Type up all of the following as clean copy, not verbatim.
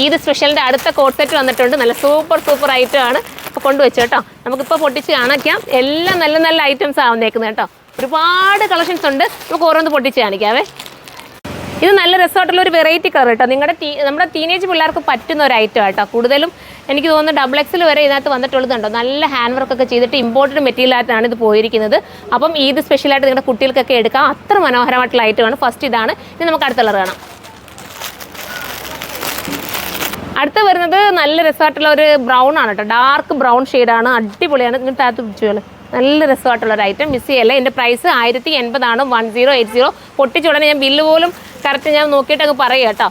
ഈദ് സ്പെഷ്യലിൻ്റെ അടുത്ത coat set വന്നിട്ടുണ്ട്. നല്ല സൂപ്പർ ഐറ്റമാണ്. അപ്പോൾ കൊണ്ടുവച്ചു കേട്ടോ. നമുക്കിപ്പോൾ പൊട്ടിച്ച് കാണിക്കാം. എല്ലാം നല്ല നല്ല ഐറ്റംസ് ആവുന്നേക്കുന്നത് കേട്ടോ. ഒരുപാട് കളക്ഷൻസ് ഉണ്ട്. നമുക്ക് ഓരോന്ന് പൊട്ടിച്ച് കാണിക്കാവേ. ഇത് നല്ല രസമായിട്ടുള്ള ഒരു വെറൈറ്റി കളർ കേട്ടോ. നമ്മുടെ ടീനേജ് പിള്ളേർക്ക് പറ്റുന്ന ഒരു ഐറ്റം കേട്ടോ. കൂടുതലും എനിക്ക് തോന്നുന്നു XXL വരെ ഇതിനകത്ത് വന്നിട്ടുള്ളതുണ്ടോ. നല്ല ഹാൻഡ് വർക്കൊക്കെ ചെയ്തിട്ട് ഇമ്പോർട്ടഡ് മെറ്റീരിയലായിട്ടാണ് ഇത് പോയിരിക്കുന്നത്. അപ്പം ഈദ് സ്പെഷ്യലായിട്ട് നിങ്ങളുടെ കുട്ടികൾക്കൊക്കെ എടുക്കാം. അത്ര മനോഹരമായിട്ടുള്ള ഐറ്റമാണ്. ഫസ്റ്റ് ഇതാണ്. ഇനി നമുക്ക് അടുത്ത കളർ കാണാം. അടുത്ത വരുന്നത് നല്ല രസമായിട്ടുള്ള ഒരു ബ്രൗൺ ആണ് കേട്ടോ. ഡാർക്ക് ബ്രൗൺ ഷെയ്ഡാണ്. അടിപൊളിയാണ്. ഇങ്ങോട്ട് അകത്ത് പിടിച്ചുകൾ നല്ല രസമായിട്ടുള്ള ഒരു ഐറ്റം. മിസ് ചെയ്യല്ല. എൻ്റെ പ്രൈസ് 1080 ആണ്. 1080. പൊട്ടിച്ചുടനെ ഞാൻ ബില്ല് പോലും കറക്റ്റ് ഞാൻ നോക്കിയിട്ടൊക്കെ പറയുക കേട്ടോ.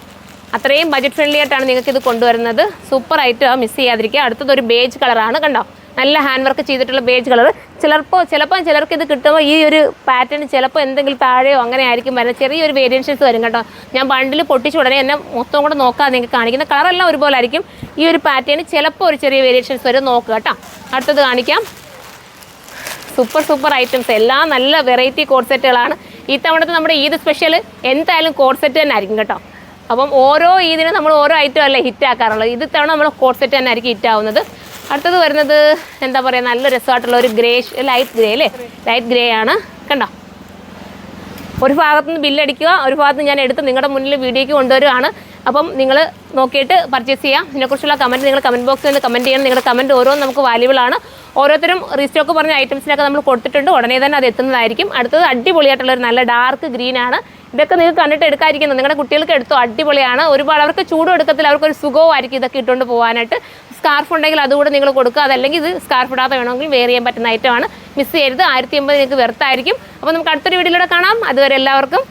അത്രയും ബജറ്റ് ഫ്രണ്ട്ലി ആയിട്ടാണ് നിങ്ങൾക്ക് ഇത് കൊണ്ടുവരുന്നത്. Super item. മിസ് ചെയ്യാതിരിക്കുക. അടുത്തത് ഒരു ബേജ് കളറാണ് കണ്ടോ. നല്ല ഹാൻഡ് വർക്ക് ചെയ്തിട്ടുള്ള ബേജ് കളർ. ചിലപ്പോൾ ചിലർക്ക് ഇത് കിട്ടുമ്പോൾ ഈ ഒരു പാറ്റേൺ ചിലപ്പോൾ എന്തെങ്കിലും താഴെയോ അങ്ങനെ ആയിരിക്കും വരുന്നത്. ചെറിയൊരു വേരിയേഷൻസ് വരും കേട്ടോ. ഞാൻ ബണ്ടിൽ പൊട്ടിച്ച് ഉടനെ എന്നെ മൊത്തം കൂടെ നോക്കാതെ നിങ്ങൾക്ക് കാണിക്കുന്ന കളറെല്ലാം ഒരുപോലെ ആയിരിക്കും. ഈ ഒരു പാറ്റേൺ ചിലപ്പോൾ ഒരു ചെറിയ വേരിയേഷൻസ് വരും. നോക്കുക കേട്ടോ. അടുത്തത് കാണിക്കാം. Super items. എല്ലാം നല്ല വെറൈറ്റി കോട്ട് സെറ്റുകളാണ്. ഈ തവണത്തെ നമ്മുടെ ഈദ് സ്പെഷ്യൽ എന്തായാലും കോട്ട് സെറ്റ് തന്നെ ആയിരിക്കും കേട്ടോ. അപ്പം ഓരോ ഈദിനും നമ്മൾ ഓരോ ഐറ്റം അല്ലേ ഹിറ്റ് ആക്കാറുള്ളത്. ഇത് തവണ നമ്മൾ കോട്ട് സെറ്റ് തന്നെ ആയിരിക്കും ഹിറ്റ് ആവുന്നത്. അടുത്തത് വരുന്നത് എന്താ പറയുക, നല്ല രസമായിട്ടുള്ള ഒരു ലൈറ്റ് ഗ്രേ അല്ലേ. ലൈറ്റ് ഗ്രേ ആണ് കണ്ടോ. ഒരു ഭാഗത്തു നിന്ന് ബില്ലടിക്കുക, ഒരു ഭാഗത്ത് നിന്ന് ഞാൻ എടുത്ത് നിങ്ങളുടെ മുന്നിൽ വീഡിയോയ്ക്ക് കൊണ്ടുവരികയാണ്. അപ്പം നിങ്ങൾ നോക്കിയിട്ട് പർച്ചേസ് ചെയ്യാം. ഇതിനെക്കുറിച്ചുള്ള കമൻറ്റ് നിങ്ങൾ കമൻറ്റ് ബോക്സിൽ നിന്ന് കമൻറ്റ് ചെയ്യണം. നിങ്ങളുടെ കമൻറ്റ് ഓരോന്നും നമുക്ക് വാല്യുബിൾ ആണ്. ഓരോരുത്തരും റീസ്റ്റോക്ക് പറഞ്ഞ ഐറ്റംസിനൊക്കെ നമ്മൾ കൊടുത്തിട്ടുണ്ട്. ഉടനെ തന്നെ അത് എത്തുന്നതായിരിക്കും. അടുത്തത് അടിപൊളിയായിട്ടുള്ളൊരു നല്ല ഡാർക്ക് ഗ്രീൻ ആണ്. ഇതൊക്കെ നിങ്ങൾക്ക് കണ്ടിട്ട് എടുക്കാതിരിക്കുന്നത്. നിങ്ങളുടെ കുട്ടികൾക്ക് എടുത്തോ. അടിപൊളിയാണ്. ഒരുപാട് അവർക്ക് ചൂടും എടുക്കത്തില്ല. അവർക്കൊരു സുഖവുമായിരിക്കും ഇതൊക്കെ ഇട്ടുകൊണ്ട് പോകാനായിട്ട്. സ്കാർഫ് ഉണ്ടെങ്കിൽ അതുകൂടെ നിങ്ങൾ കൊടുക്കുക. അതല്ലെങ്കിൽ ഇത് സ്കാർഫ് ഇടാതെ വേണമെങ്കിൽ വെയർ ചെയ്യാൻ പറ്റുന്ന ഐറ്റമാണ്. മിസ് ചെയ്യരുത്. 1080 നിങ്ങൾക്ക് വെർത്തായിരിക്കും. അപ്പോൾ നമുക്ക് അടുത്തൊരു വീഡിയോയിലൂടെ കാണാം. അതുവരെ എല്ലാവർക്കും